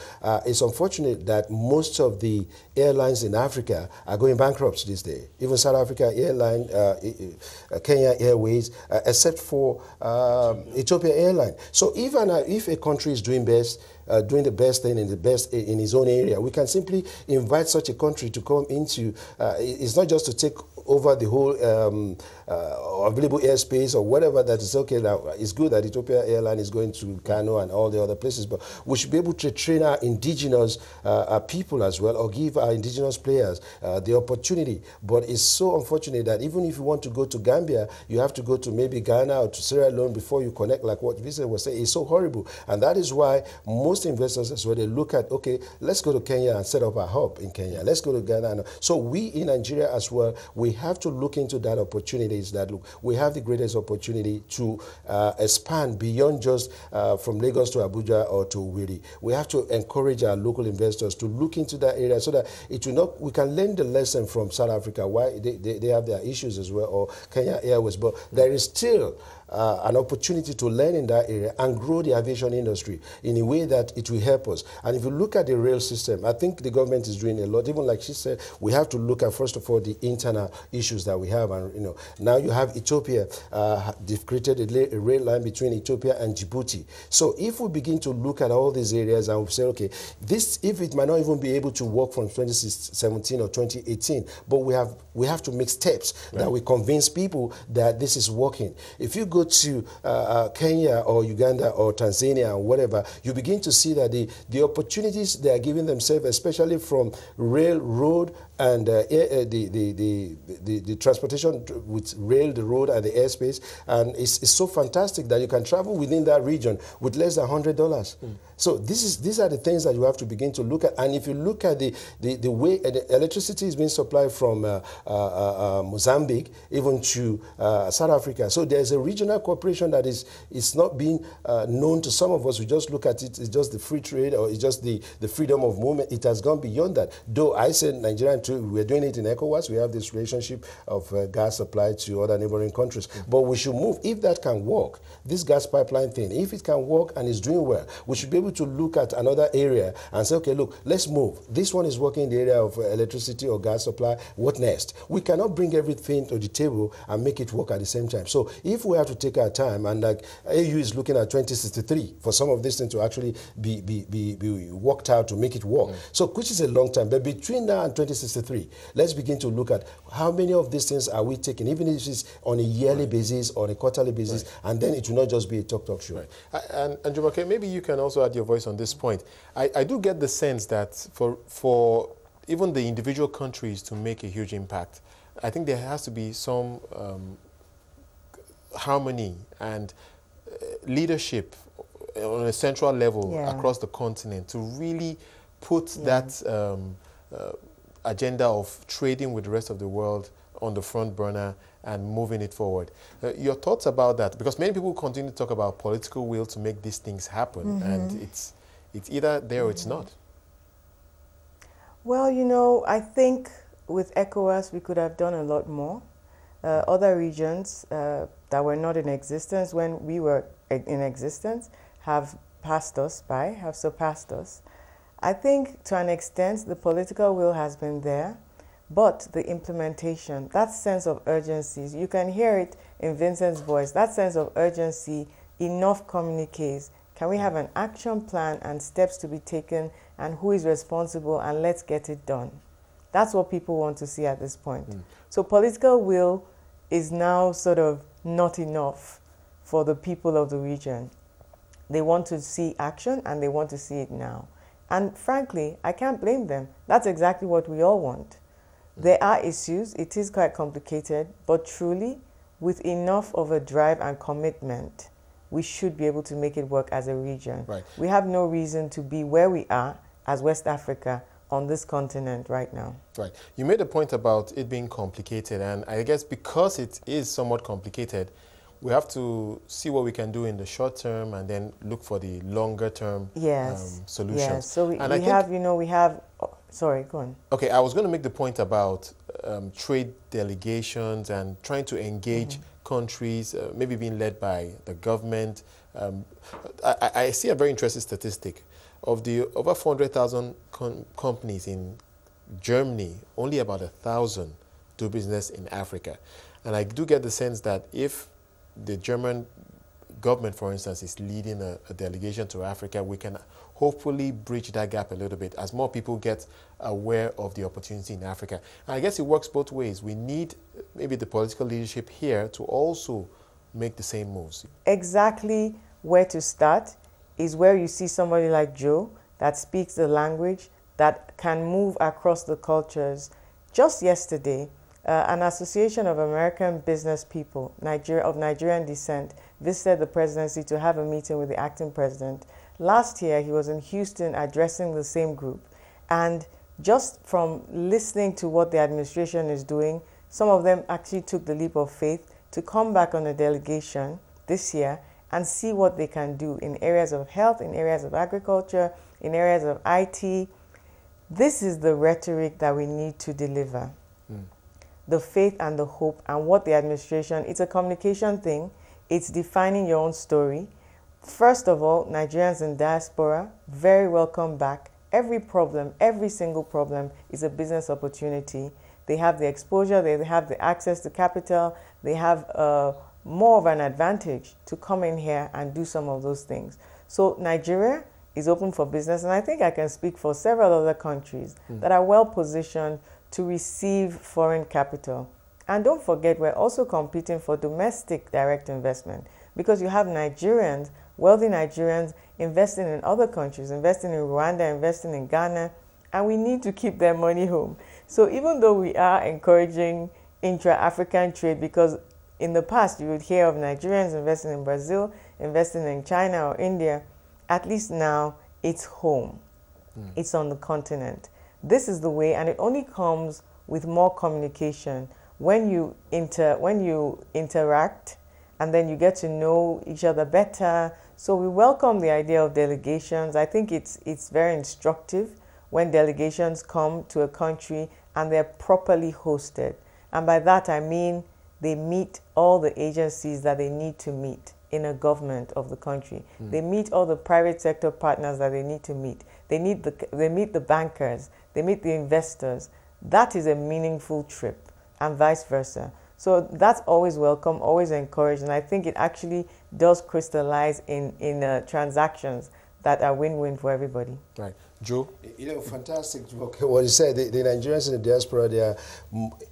it's unfortunate that most of the airlines in Africa are going bankrupt these days. Even South Africa Airline, Kenya Airways, except for Ethiopia Airline. So even if a country is doing the best thing in his own area, we can simply invite such a country to come into. It's not just to take over the whole available airspace or whatever. That is okay. Now it's good that Ethiopia Airline is going to Kano and all the other places, but we should be able to train our indigenous people as well, or give our indigenous players the opportunity. But it's so unfortunate that even if you want to go to Gambia, you have to go to maybe Ghana or to Sierra Leone before you connect. Like what Vincent was saying, it's so horrible, and that is why most investors as well, they look at, okay, let's go to Kenya and set up a hub in Kenya. Let's go to Ghana. So we in Nigeria as well, we have to look into that opportunities that, look, we have the greatest opportunity to expand beyond just from Lagos to Abuja or to Owerri. We have to encourage our local investors to look into that area so that it will not, we can learn the lesson from South Africa, why they have their issues as well, or Kenya Airways, but there is still an opportunity to learn in that area and grow the aviation industry in a way that it will help us. And if you look at the rail system, I think the government is doing a lot. Even like she said, we have to look at, first of all, the internal issues that we have. And now you have Ethiopia, they've created a rail line between Ethiopia and Djibouti. So if we begin to look at all these areas and we say, okay, this, if it might not even be able to work from 2017 or 2018, but we have to make steps that we convince people that this is working. If you go to Kenya or Uganda or Tanzania or whatever, you begin to see that the opportunities they are giving themselves, especially from railroad and the transportation with rail, the road, and the airspace, and it's so fantastic that you can travel within that region with less than $100. So these are the things that you have to begin to look at. And if you look at the way the electricity is being supplied from Mozambique even to South Africa, so there's a regional cooperation that is not being known to some of us. We just look at it, it's just the free trade, or it's just the freedom of movement. It has gone beyond that. Though I said Nigeria, we're doing it in ECOWAS. We have this relationship of gas supply to other neighboring countries. But we should move. If that can work, this gas pipeline thing, if it can work and is doing well, we should be able to look at another area and say, okay, look, let's move. This one is working in the area of electricity or gas supply. What next? We cannot bring everything to the table and make it work at the same time. So if we have to take our time, and like AU is looking at 2063 for some of these things to actually be worked out to make it work. So which is a long time. But between now and 2063, let's begin to look at how many of these things are we taking, even if it's on a yearly basis or a quarterly basis, and then it will not just be a talk show. And Jumoke, maybe you can also add your voice on this point. I do get the sense that for even the individual countries to make a huge impact, I think there has to be some harmony and leadership on a central level across the continent to really put that agenda of trading with the rest of the world on the front burner and moving it forward. Your thoughts about that? Because many people continue to talk about political will to make these things happen, and it's either there or it's not. Well, you know, I think with ECOWAS we could have done a lot more. Other regions that were not in existence when we were in existence have passed us by, have surpassed us. I think to an extent the political will has been there, but the implementation, that sense of urgency, you can hear it in Vincent's voice, that sense of urgency, enough communiques. Can we have an action plan and steps to be taken and who is responsible, and let's get it done. That's what people want to see at this point. So political will is now sort of not enough for the people of the region. They want to see action and they want to see it now. And frankly, I can't blame them. That's exactly what we all want. There are issues, it is quite complicated, but truly, with enough of a drive and commitment, we should be able to make it work as a region. Right. We have no reason to be where we are as West Africa on this continent right now. Right. You made a point about it being complicated, and I guess because it is somewhat complicated, we have to see what we can do in the short term and then look for the longer term solutions. Yes, so we have, you know, we have, sorry, go on. Okay, I was going to make the point about trade delegations and trying to engage countries, maybe being led by the government. I see a very interesting statistic. Of the over 400,000 companies in Germany, only about 1,000 do business in Africa. And I do get the sense that if the German government, for instance, is leading a delegation to Africa, we can hopefully bridge that gap a little bit as more people get aware of the opportunity in Africa. And I guess it works both ways. We need maybe the political leadership here to also make the same moves. Exactly where to start is where you see somebody like Joe that speaks the language, that can move across the cultures. Just yesterday, an association of American business people of Nigerian descent visited the presidency to have a meeting with the acting president. Last year, he was in Houston addressing the same group. And just from listening to what the administration is doing, some of them actually took the leap of faith to come back on a delegation this year and see what they can do in areas of health, in areas of agriculture, in areas of IT. This is the rhetoric that we need to deliver. The faith and the hope and what the administration, it's a communication thing. It's defining your own story. First of all, Nigerians in diaspora, very welcome back. Every problem, every single problem is a business opportunity. They have the exposure, they have the access to capital, they have more of an advantage to come in here and do some of those things. So Nigeria is open for business, and I think I can speak for several other countries that are well positioned to receive foreign capital. And don't forget, we're also competing for domestic direct investment because you have Nigerians, wealthy Nigerians, investing in other countries, investing in Rwanda, investing in Ghana, and we need to keep their money home. So even though we are encouraging intra-African trade, because in the past, you would hear of Nigerians investing in Brazil, investing in China or India. At least now, it's home. It's on the continent. This is the way, and it only comes with more communication. When you interact, and then you get to know each other better. So we welcome the idea of delegations. I think it's very instructive when delegations come to a country and they're properly hosted. And by that, I mean they meet all the agencies that they need to meet in a government of the country. They meet all the private sector partners that they need to meet. They meet the bankers, they meet the investors. That is a meaningful trip, and vice versa. So that's always welcome, always encouraged, and I think it actually does crystallize in transactions that are win-win for everybody. Right. Joe? You know, fantastic. Okay, what you said, the Nigerians in the diaspora,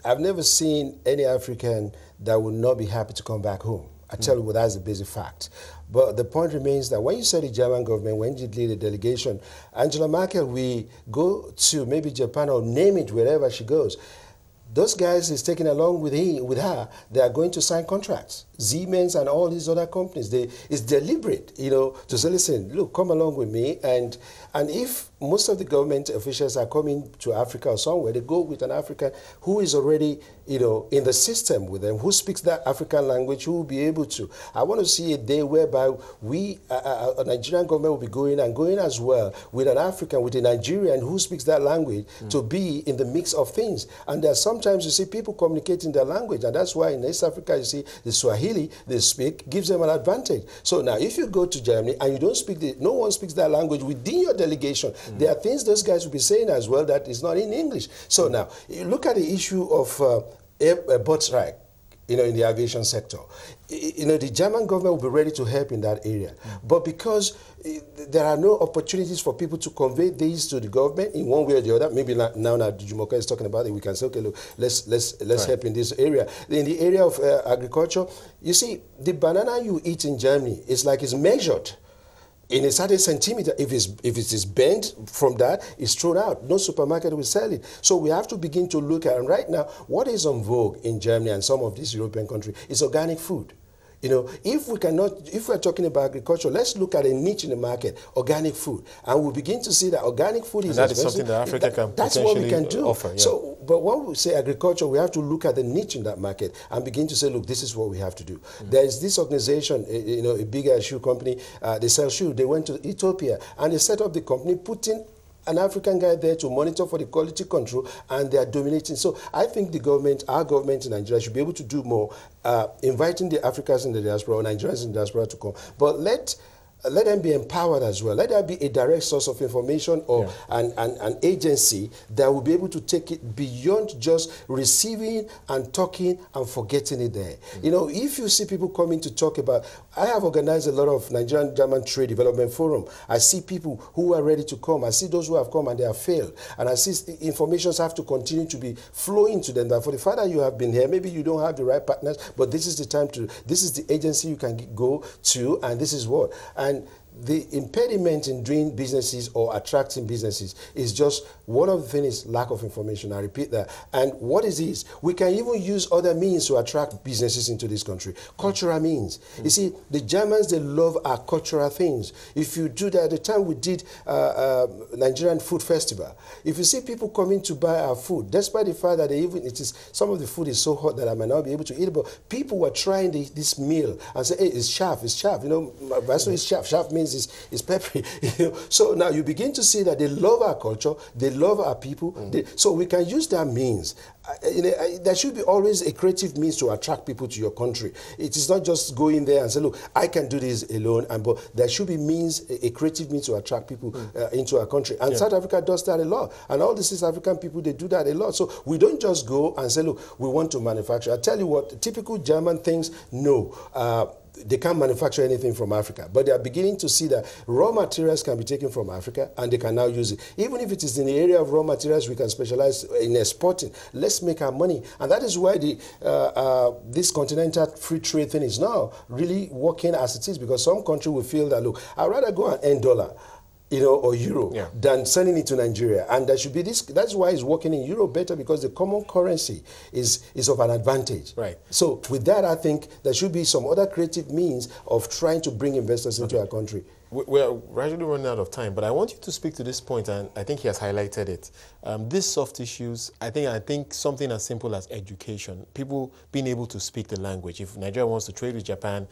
I've never seen any African that would not be happy to come back home. I tell you, that's a basic fact. But the point remains that when you say the German government, when you lead a delegation, Angela Merkel, we go to maybe Japan or name it wherever she goes. those guys is taking along with her. They are going to sign contracts. Siemens and all these other companies, it's deliberate, you know, to say, listen, look, come along with me. And if most of the government officials are coming to Africa or somewhere, they go with an African who is already, you know, in the system with them, who speaks that African language, who will be able to. I want to see a day whereby we, a Nigerian government will be going as well with an African, with a Nigerian who speaks that language to be in the mix of things. And there are sometimes you see people communicating their language, and that's why in East Africa you see the Swahili they speak gives them an advantage. So now if you go to Germany and you don't speak, no one speaks that language within your delegation, there are things those guys will be saying as well that is not in English. So now you look at the issue of bird strike, you know, in the aviation sector. You know, the German government will be ready to help in that area. But because there are no opportunities for people to convey these to the government in one way or the other, maybe now that Jumoke is talking about it, we can say, okay, look, let's help in this area. In the area of agriculture, you see, the banana you eat in Germany is like it's measured in a certain centimeter. If it is bent from that, it's thrown out. No supermarket will sell it. So we have to begin to look at, and right now, what is on vogue in Germany and some of these European countries is organic food. You know, if we're talking about agriculture, let's look at a niche in the market, organic food, and we'll begin to see that organic food is that is something that Africa can that's what we can do. Offer, yeah. So, but when we say agriculture, we have to look at the niche in that market and begin to say, look, this is what we have to do. There is this organization, you know, a bigger shoe company, they sell shoes. They went to Ethiopia and they set up the company, putting an African guy there to monitor for the quality control, and they are dominating. So I think the government, our government in Nigeria, should be able to do more, inviting the Africans in the diaspora or Nigerians in the diaspora to come. But let them be empowered as well. Let there be a direct source of information or an agency that will be able to take it beyond just receiving and talking and forgetting it there. You know, if you see people coming to talk about, I have organized a lot of Nigerian-German Trade Development Forum. I see people who are ready to come. I see those who have come and they have failed. And I see informations have to continue to be flowing to them. That for the fact that you have been here, maybe you don't have the right partners, but this is the time to, this is the agency you can go to, and this is what. And the impediment in doing businesses or attracting businesses is just, one of the things is lack of information. I repeat that. And what is this? We can even use other means to attract businesses into this country. Cultural means. You see, the Germans, they love our cultural things. If you do that, at the time we did Nigerian Food Festival, if you see people coming to buy our food, despite the fact that some of the food is so hot that I might not be able to eat it, but people were trying this meal and say, hey, it's chaff, you know, it's chaff. Chaff means is peppery. You know? So now you begin to see that they love our culture, they love our people. So we can use that means. There should be always a creative means to attract people to your country. It is not just go in there and say, look, I can do this alone, but there should be means, a creative means to attract people into our country. And South Africa does that a lot. And all these East African people, they do that a lot. So we don't just go and say, look, we want to manufacture. I tell you what, typical German things, no. They can't manufacture anything from Africa, but they are beginning to see that raw materials can be taken from Africa and they can now use it. Even if it is in the area of raw materials, we can specialize in exporting. Let's make our money. And that is why this continental free trade thing is now really working as it is, because some country will feel that, look, I'd rather go and earn dollar, you know, or euro, than sending it to Nigeria. And there should be this, that's why it's working in euro better, because the common currency is of an advantage. Right. So with that, I think there should be some other creative means of trying to bring investors into our country. We're gradually running out of time, but I want you to speak to this point, and I think he has highlighted it. These soft issues, I think something as simple as education, people being able to speak the language. If Nigeria wants to trade with Japan,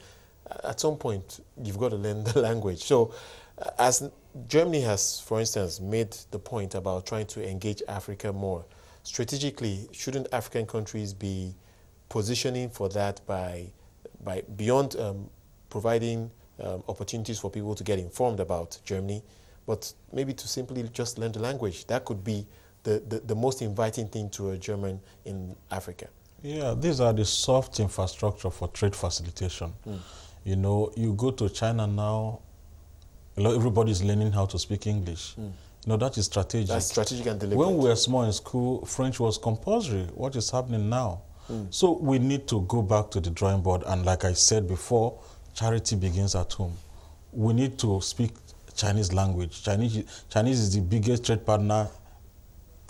at some point, you've got to learn the language. So as Germany has, for instance, made the point about trying to engage Africa more, strategically, shouldn't African countries be positioning for that by beyond providing opportunities for people to get informed about Germany, but maybe to simply just learn the language? That could be the most inviting thing to a German in Africa. Yeah, these are the soft infrastructure for trade facilitation. You know, you go to China now, everybody's learning how to speak English. You know, that is strategic. That's strategic and deliberate. When we were small in school, French was compulsory. What is happening now? So we need to go back to the drawing board, and like I said before, charity begins at home. We need to speak Chinese language. Chinese is the biggest trade partner,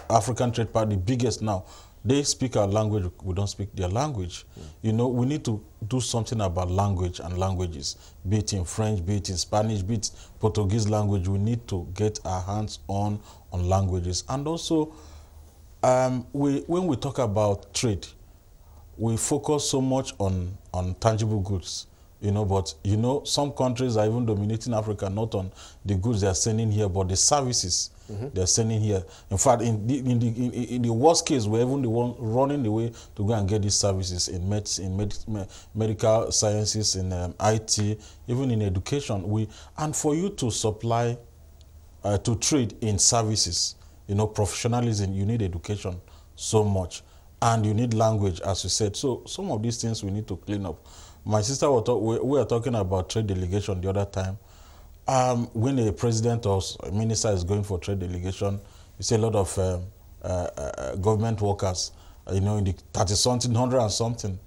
African trade partner, the biggest now. They speak our language, we don't speak their language. You know, we need to do something about language and languages, be it in French, be it in Spanish, be it Portuguese language. We need to get our hands on languages. And also, when we talk about trade, we focus so much on tangible goods, you know, but, you know, some countries are even dominating Africa, not on the goods they are sending here, but the services they're sending here. In fact, in the worst case, we're even the one running the way to go and get these services in medical sciences, in IT, even in education. And for you to supply, to trade in services, you know, professionalism, you need education so much. And you need language, as you said. So some of these things we need to clean up. My sister, we were talking about trade delegation the other time. When a president or a minister is going for trade delegation, you see a lot of government workers, you know, in the 30-something, 100 and something.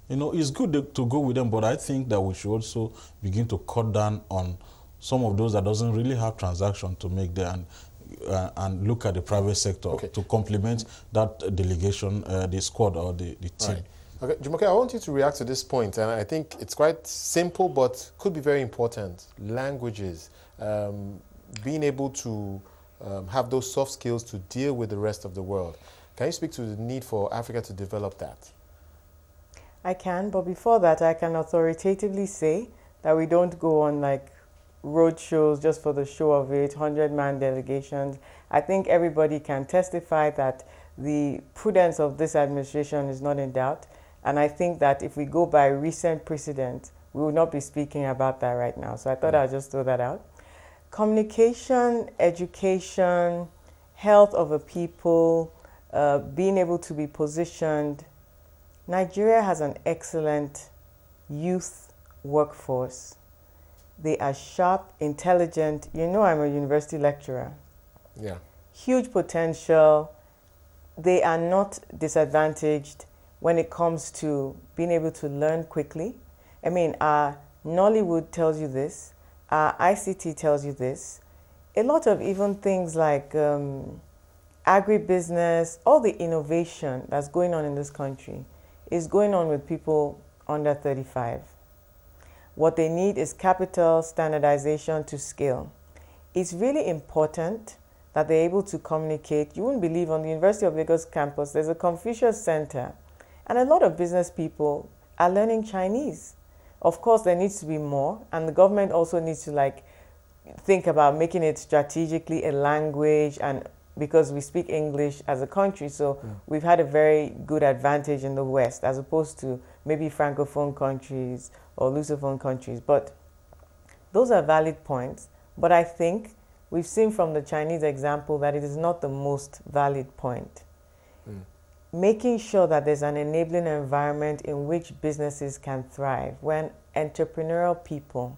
You know, it's good to go with them, but I think that we should also begin to cut down on some of those that doesn't really have transaction to make there, and look at the private sector to complement that delegation, the squad or the team. Right. Okay, Jumoke, I want you to react to this point, and I think it's quite simple, but could be very important. Languages, being able to have those soft skills to deal with the rest of the world. Can you speak to the need for Africa to develop that? I can, but before that, I can authoritatively say that we don't go on like road shows just for the show of it, 100-man delegations. I think everybody can testify that the prudence of this administration is not in doubt. And I think that if we go by recent precedent, we will not be speaking about that right now. So I thought I'd just throw that out. Communication, education, health of a people, being able to be positioned. Nigeria has an excellent youth workforce. They are sharp, intelligent. You know, I'm a university lecturer. Yeah. Huge Potential. They are not disadvantaged when it comes to being able to learn quickly. I mean, our Nollywood tells you this, our ICT tells you this. A lot of even things like agribusiness, all the innovation that's going on in this country is going on with people under 35. What they need is capital, standardization to scale. It's really important that they're able to communicate. You wouldn't believe, on the University of Lagos campus, there's a Confucius Center, and a lot of business people are learning Chinese. Of course, there needs to be more, and the government also needs to think about making it strategically a language, and because we speak English as a country, so we've had a very good advantage in the West as opposed to maybe Francophone countries or Lusophone countries. But those are valid points. But I think we've seen from the Chinese example that it is not the most valid point. Making sure that there's an enabling environment in which businesses can thrive, when entrepreneurial people,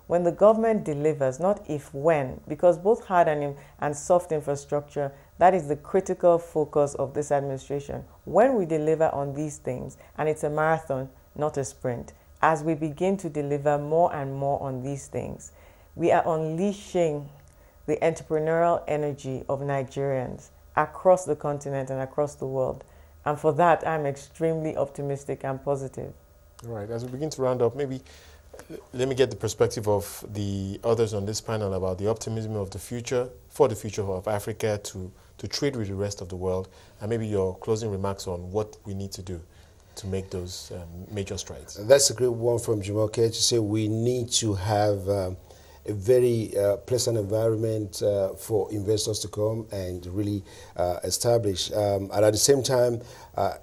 when the government delivers, not if, when, because both hard and soft infrastructure, that is the critical focus of this administration. When we deliver on these things, and it's a marathon, not a sprint, as we begin to deliver more and more on these things, we are unleashing the entrepreneurial energy of Nigerians across the continent and across the world. And for that, I'm extremely optimistic and positive. All right, as we begin to round up, maybe let me get the perspective of the others on this panel about the optimism of the future, for the future of Africa to trade with the rest of the world, and maybe your closing remarks on what we need to do to make those major strides. That's a great one from Jumoke to say we need to have a very pleasant environment for investors to come and really establish. And at the same time,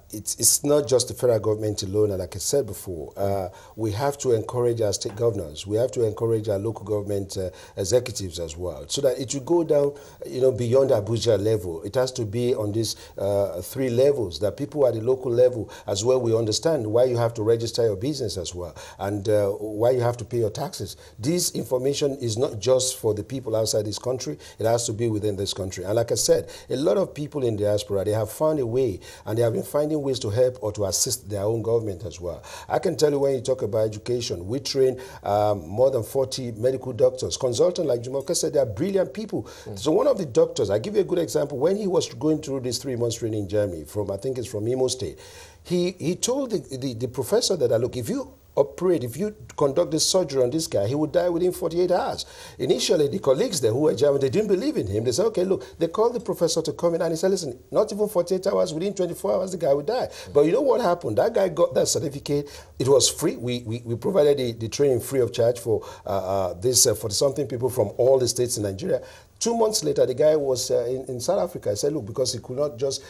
it's not just the federal government alone, and like I said before, we have to encourage our state governors. We have to encourage our local government executives as well, so that it will go down, beyond Abuja level. It has to be on these 3 levels, that people at the local level as well, we understand why you have to register your business as well, and why you have to pay your taxes. This information education is not just for the people outside this country, it has to be within this country. And like I said, a lot of people in diaspora, they have found a way, and they have been finding ways to help or to assist their own government as well. I can tell you, when you talk about education, we train more than 40 medical doctors, consultants like Jumoke said, they are brilliant people. So one of the doctors, I'll give you a good example, when he was going through this 3 months training in Germany, I think it's from Imo State, he told the professor that, look, if you conduct this surgery on this guy, he would die within 48 hours. Initially, the colleagues there who were German, they didn't believe in him. They said, okay, look, they called the professor to come in, and he said, listen, not even 48 hours, within 24 hours, the guy would die. But you know what happened? That guy got that certificate. It was free. We provided the training free of charge for for something people from all the states in Nigeria. 2 months later, the guy was in South Africa. I said, look, because he could not just,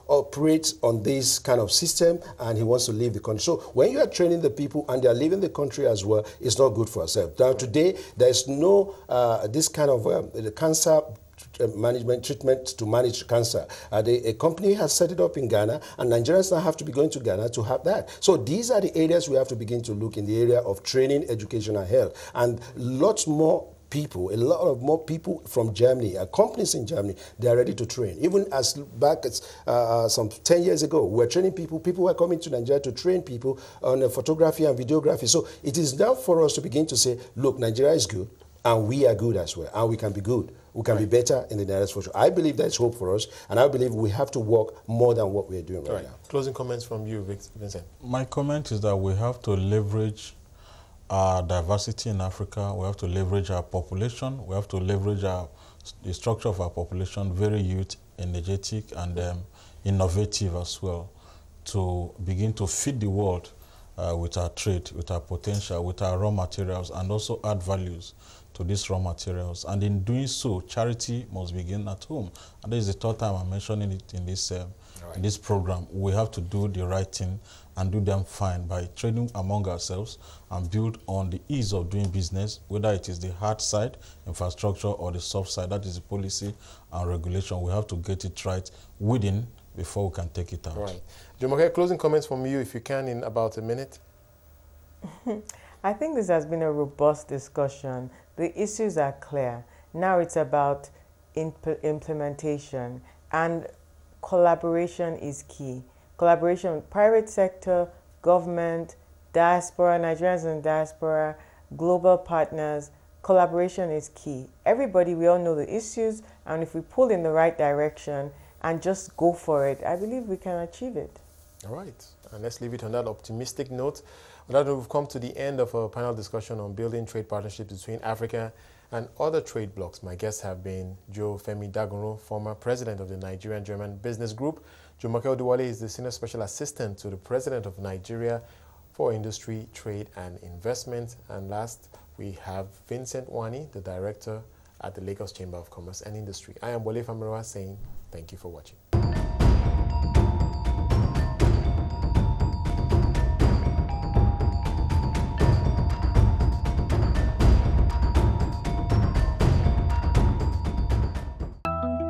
operate on this kind of system, and he wants to leave the country. So when you are training the people and they are leaving the country as well, it's not good for ourselves. Now, today, there is no this kind of the cancer management treatment to manage cancer. A company has set it up in Ghana, and Nigerians now have to be going to Ghana to have that. So these are the areas we have to begin to look in the area of training, education, and health. And lots more people, a lot of more people from Germany, companies in Germany, they are ready to train. Even as back as some 10 years ago, we were training people were coming to Nigeria to train people on photography and videography. So it is now for us to begin to say, look, Nigeria is good, and we are good as well, and we can be good. We can be better in the nearest future. I believe there's hope for us, and I believe we have to work more than what we're doing right now. Closing comments from you, Vincent. My comment is that we have to leverage our diversity in Africa. We have to leverage our population. We have to leverage the structure of our population, very youth, energetic, and innovative as well, to begin to feed the world with our trade, with our potential, with our raw materials, and also add values to these raw materials. And in doing so, charity must begin at home. And this is the third time I'm mentioning it in this program. We have to do the right thing and do them fine by trading among ourselves and build on the ease of doing business, whether it is the hard side, infrastructure, or the soft side, that is the policy and regulation. We have to get it right within before we can take it out. Right. Jumoke, closing comments from you, if you can, in about a minute. I think this has been a robust discussion. The issues are clear. Now it's about implementation, and collaboration is key. Collaboration with private sector, government, diaspora, Nigerians in diaspora, global partners. Collaboration is key. Everybody, we all know the issues, and if we pull in the right direction and just go for it, I believe we can achieve it. All right, and let's leave it on that optimistic note. On that note, we've come to the end of our panel discussion on building trade partnerships between Africa and other trade blocs. My guests have been Joe Femi Dagunro, former president of the Nigerian-German Business Group. Jumoke Oduwole is the senior special assistant to the president of Nigeria for Industry, Trade and Investment. And last, we have Vincent Nwani, the director at the Lagos Chamber of Commerce and Industry. I am Wole Famiroa saying thank you for watching.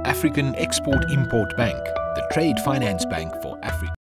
African Export-Import Bank, the trade finance bank for Africa.